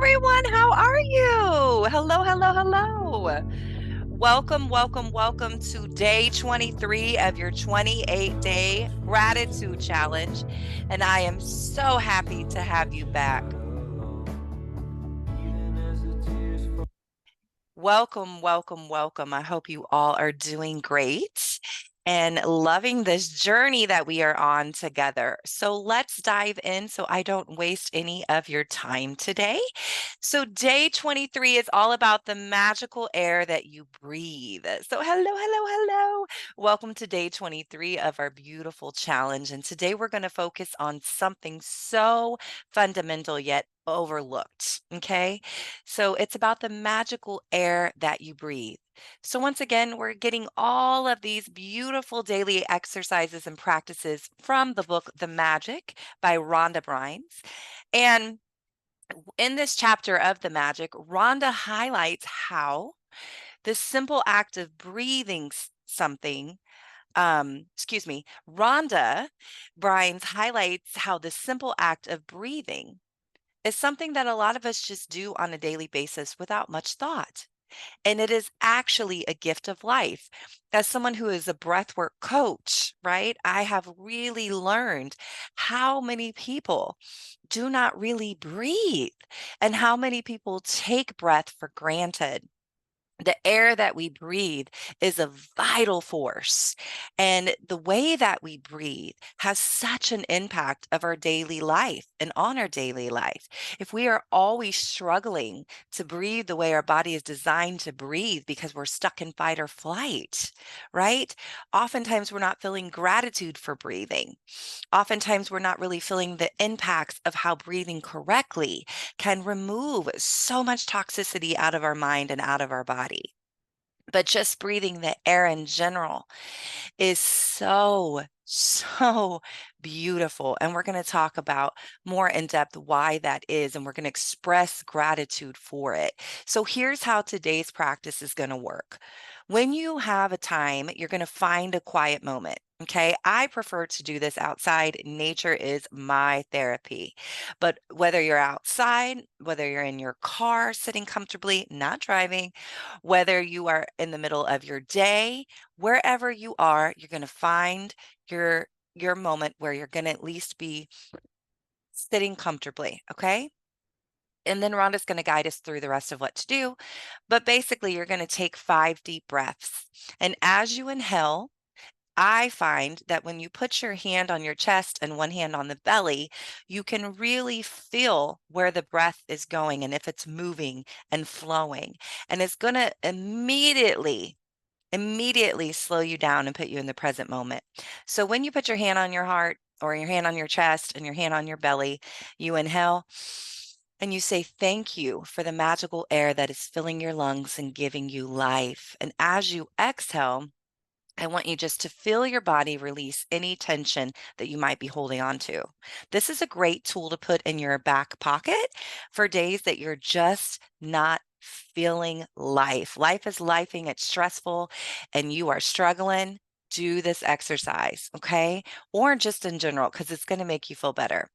everyone. How are you? Hello, hello, hello. Welcome to day 23 of your 28-day gratitude challenge. And I am so happy to have you back. Welcome. I hope you all are doing great and loving this journey that we are on together. So let's dive in so I don't waste any of your time today. So, day 23 is all about the magical air that you breathe. So, hello. Welcome to day 23 of our beautiful challenge. And today we're going to focus on something so fundamental yet overlooked. Okay. So, it's about the magical air that you breathe. So, once again, we're getting all of these beautiful daily exercises and practices from the book The Magic by Rhonda Byrne. And in this chapter of The Magic, Rhonda highlights how the simple act of breathing something, Rhonda Byrne highlights how the simple act of breathing is something that a lot of us just do on a daily basis without much thought. And it is actually a gift of life. As someone who is a breathwork coach, right, I have really learned how many people do not really breathe and how many people take breath for granted. The air that we breathe is a vital force. And the way that we breathe has such an impact of our daily life and on our daily life. If we are always struggling to breathe the way our body is designed to breathe because we're stuck in fight or flight, right? Oftentimes we're not feeling gratitude for breathing. Oftentimes we're not really feeling the impacts of how breathing correctly can remove so much toxicity out of our mind and out of our body. But just breathing the air in general is so beautiful. And we're going to talk about more in depth why that is, and we're going to express gratitude for it. So here's how today's practice is going to work. When you have a time, you're going to find a quiet moment. Okay, I prefer to do this outside. Nature is my therapy. But whether you're outside, whether you're in your car sitting comfortably, not driving, whether you are in the middle of your day, wherever you are, you're going to find your moment where you're going to at least be sitting comfortably, okay? And then Rhonda's going to guide us through the rest of what to do. But basically, you're going to take 5 deep breaths. And as you inhale, I find that when you put your hand on your chest and one hand on the belly, you can really feel where the breath is going and if it's moving and flowing. And it's going to immediately slow you down and put you in the present moment. So when you put your hand on your heart or your hand on your chest and your hand on your belly, you inhale and you say, thank you for the magical air that is filling your lungs and giving you life. And as you exhale, I want you just to feel your body release any tension that you might be holding on to. This is a great tool to put in your back pocket for days that you're just not feeling life. Life is lifing, it's stressful, and you are struggling. Do this exercise, okay? Or just in general, because it's going to make you feel better.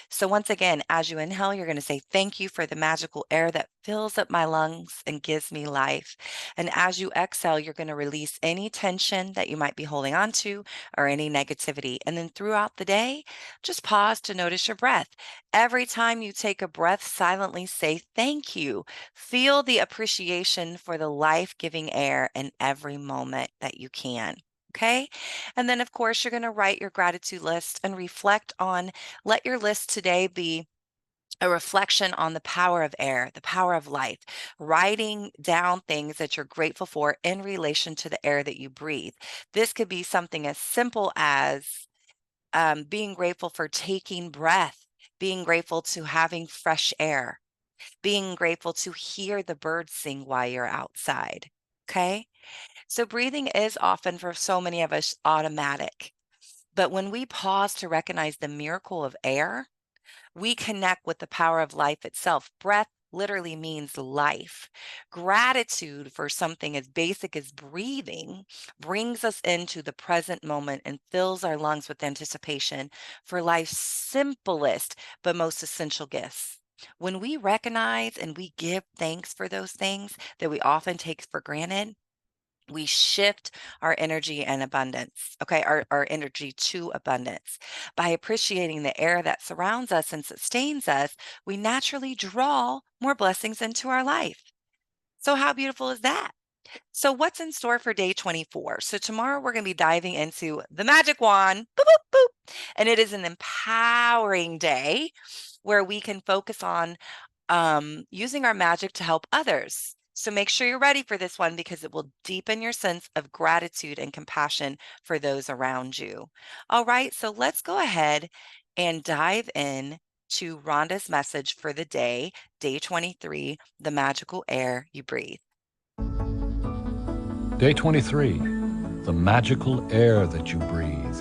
So, once again, as you inhale, you're going to say, thank you for the magical air that fills up my lungs and gives me life. And as you exhale, you're going to release any tension that you might be holding on to or any negativity. And then throughout the day, just pause to notice your breath. Every time you take a breath, silently say thank you. Feel the appreciation for the life giving air in every moment that you can. Okay. And then, of course, you're going to write your gratitude list and reflect on, let your list today be a reflection on the power of air, the power of life, writing down things that you're grateful for in relation to the air that you breathe. This could be something as simple as being grateful for taking breath, being grateful to having fresh air, being grateful to hear the birds sing while you're outside. Okay. So breathing is often for so many of us automatic. But when we pause to recognize the miracle of air, we connect with the power of life itself. Breath literally means life. Gratitude for something as basic as breathing brings us into the present moment and fills our lungs with anticipation for life's simplest but most essential gifts. When we recognize and we give thanks for those things that we often take for granted, we shift our energy and abundance, okay, our energy to abundance. By appreciating the air that surrounds us and sustains us, we naturally draw more blessings into our life. So, how beautiful is that? So, what's in store for day 24? So, tomorrow we're going to be diving into the magic wand. Boop, boop, boop. And it is an empowering day where we can focus on using our magic to help others. So, make sure you're ready for this one because it will deepen your sense of gratitude and compassion for those around you. All right. So, let's go ahead and dive in to Rhonda's message for the day 23, the magical air you breathe. Day 23, the magical air that you breathe.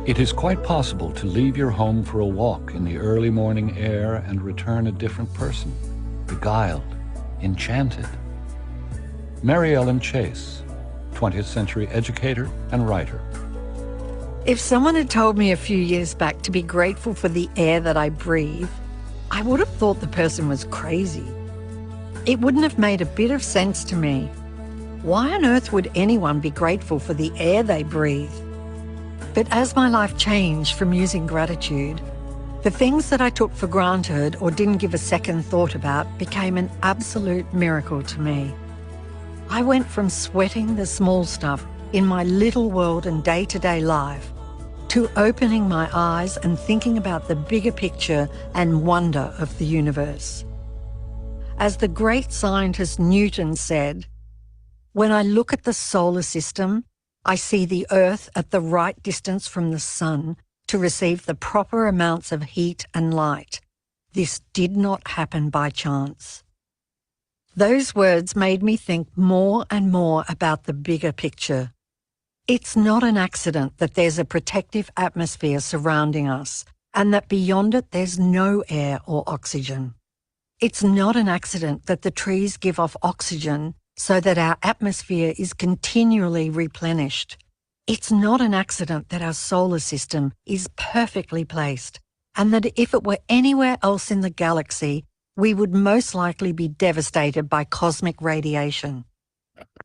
It is quite possible to leave your home for a walk in the early morning air and return a different person, beguiled, enchanted. Mary Ellen Chase, 20th century educator and writer. If someone had told me a few years back to be grateful for the air that I breathe, I would have thought the person was crazy. It wouldn't have made a bit of sense to me. Why on earth would anyone be grateful for the air they breathe? But as my life changed from using gratitude, the things that I took for granted or didn't give a second thought about became an absolute miracle to me. I went from sweating the small stuff in my little world and day-to-day life to opening my eyes and thinking about the bigger picture and wonder of the universe. As the great scientist Newton said, "When I look at the solar system, I see the Earth at the right distance from the sun to receive the proper amounts of heat and light. This did not happen by chance." Those words made me think more and more about the bigger picture. It's not an accident that there's a protective atmosphere surrounding us and that beyond it there's no air or oxygen. It's not an accident that the trees give off oxygen so that our atmosphere is continually replenished. It's not an accident that our solar system is perfectly placed and that if it were anywhere else in the galaxy, we would most likely be devastated by cosmic radiation.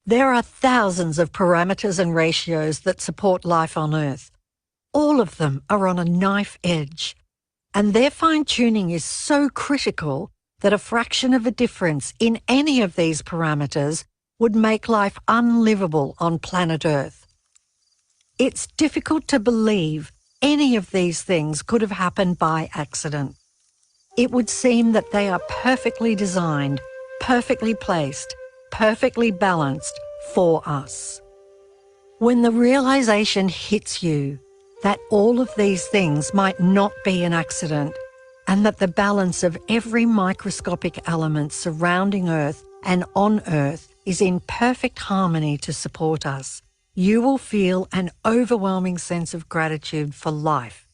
There are thousands of parameters and ratios that support life on Earth. All of them are on a knife edge, and their fine-tuning is so critical that a fraction of a difference in any of these parameters would make life unlivable on planet Earth. It's difficult to believe any of these things could have happened by accident. It would seem that they are perfectly designed, perfectly placed, perfectly balanced for us. When the realization hits you that all of these things might not be an accident and that the balance of every microscopic element surrounding Earth and on Earth is in perfect harmony to support us, you will feel an overwhelming sense of gratitude for life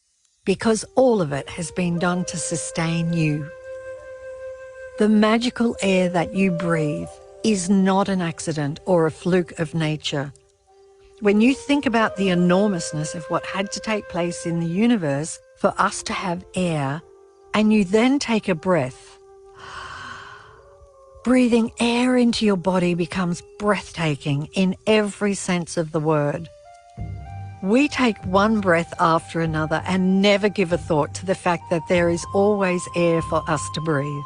because all of it has been done to sustain you. The magical air that you breathe is not an accident or a fluke of nature. When you think about the enormousness of what had to take place in the universe for us to have air, and you then take a breath, breathing air into your body becomes breathtaking in every sense of the word. We take one breath after another and never give a thought to the fact that there is always air for us to breathe.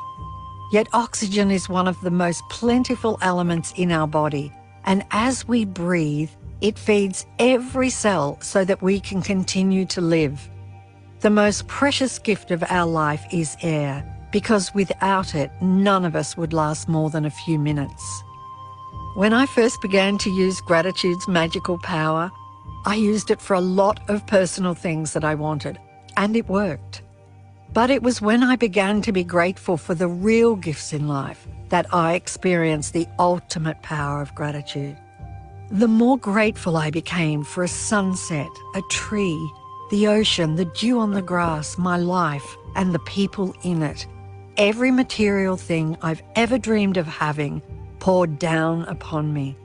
Yet oxygen is one of the most plentiful elements in our body, and as we breathe, it feeds every cell so that we can continue to live. The most precious gift of our life is air, because without it, none of us would last more than a few minutes. When I first began to use gratitude's magical power, I used it for a lot of personal things that I wanted, and it worked. But it was when I began to be grateful for the real gifts in life that I experienced the ultimate power of gratitude. The more grateful I became for a sunset, a tree, the ocean, the dew on the grass, my life, and the people in it, every material thing I've ever dreamed of having poured down upon me.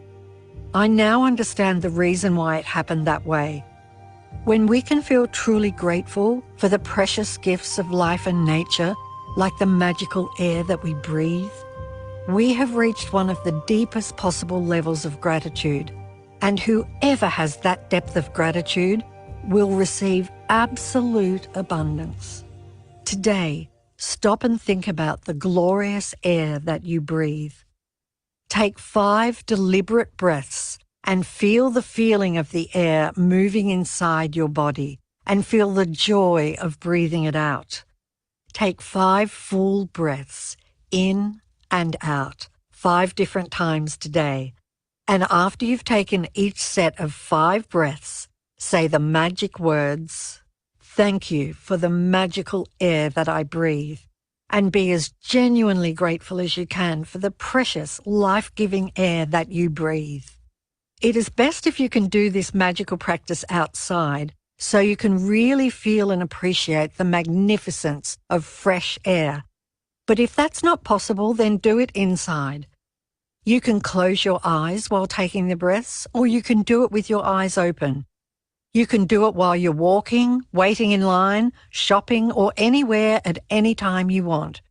I now understand the reason why it happened that way. When we can feel truly grateful for the precious gifts of life and nature, like the magical air that we breathe, we have reached one of the deepest possible levels of gratitude. And whoever has that depth of gratitude will receive absolute abundance. Today, stop and think about the glorious air that you breathe. Take 5 deliberate breaths and feel the feeling of the air moving inside your body and feel the joy of breathing it out. Take 5 full breaths in and out 5 different times today. And after you've taken each set of 5 breaths, say the magic words, "Thank you for the magical air that I breathe," and be as genuinely grateful as you can for the precious, life-giving air that you breathe. It is best if you can do this magical practice outside so you can really feel and appreciate the magnificence of fresh air. But if that's not possible, then do it inside. You can close your eyes while taking the breaths, or you can do it with your eyes open. You can do it while you're walking, waiting in line, shopping, or anywhere at any time you want.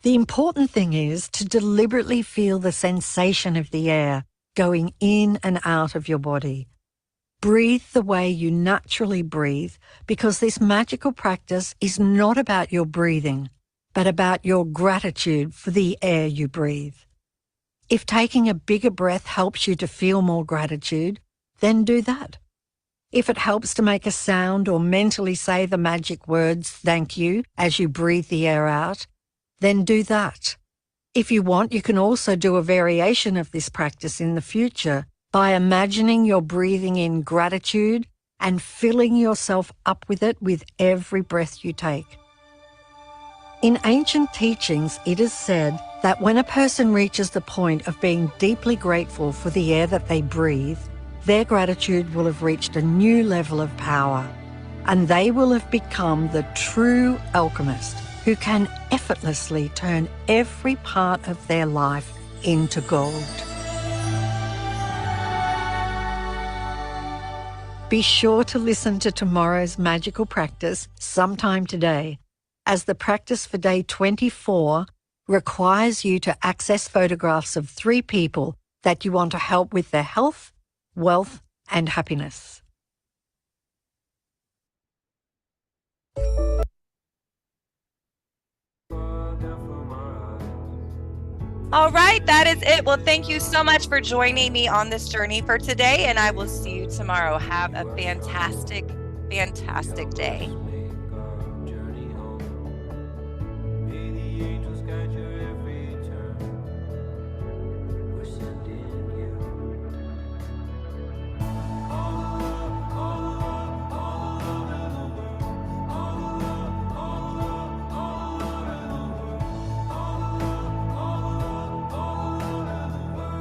The important thing is to deliberately feel the sensation of the air going in and out of your body. Breathe the way you naturally breathe, because this magical practice is not about your breathing, but about your gratitude for the air you breathe. If taking a bigger breath helps you to feel more gratitude, then do that. If it helps to make a sound or mentally say the magic words "thank you" as you breathe the air out, then do that. If you want, you can also do a variation of this practice in the future by imagining you're breathing in gratitude and filling yourself up with it with every breath you take. In ancient teachings, it is said that when a person reaches the point of being deeply grateful for the air that they breathe, their gratitude will have reached a new level of power, and they will have become the true alchemist who can effortlessly turn every part of their life into gold. Be sure to listen to tomorrow's magical practice sometime today, as the practice for day 24 requires you to access photographs of 3 people that you want to help with their health, wealth, and happiness. All right, that is it. Well, thank you so much for joining me on this journey for today, and I will see you tomorrow. Have a fantastic, fantastic day.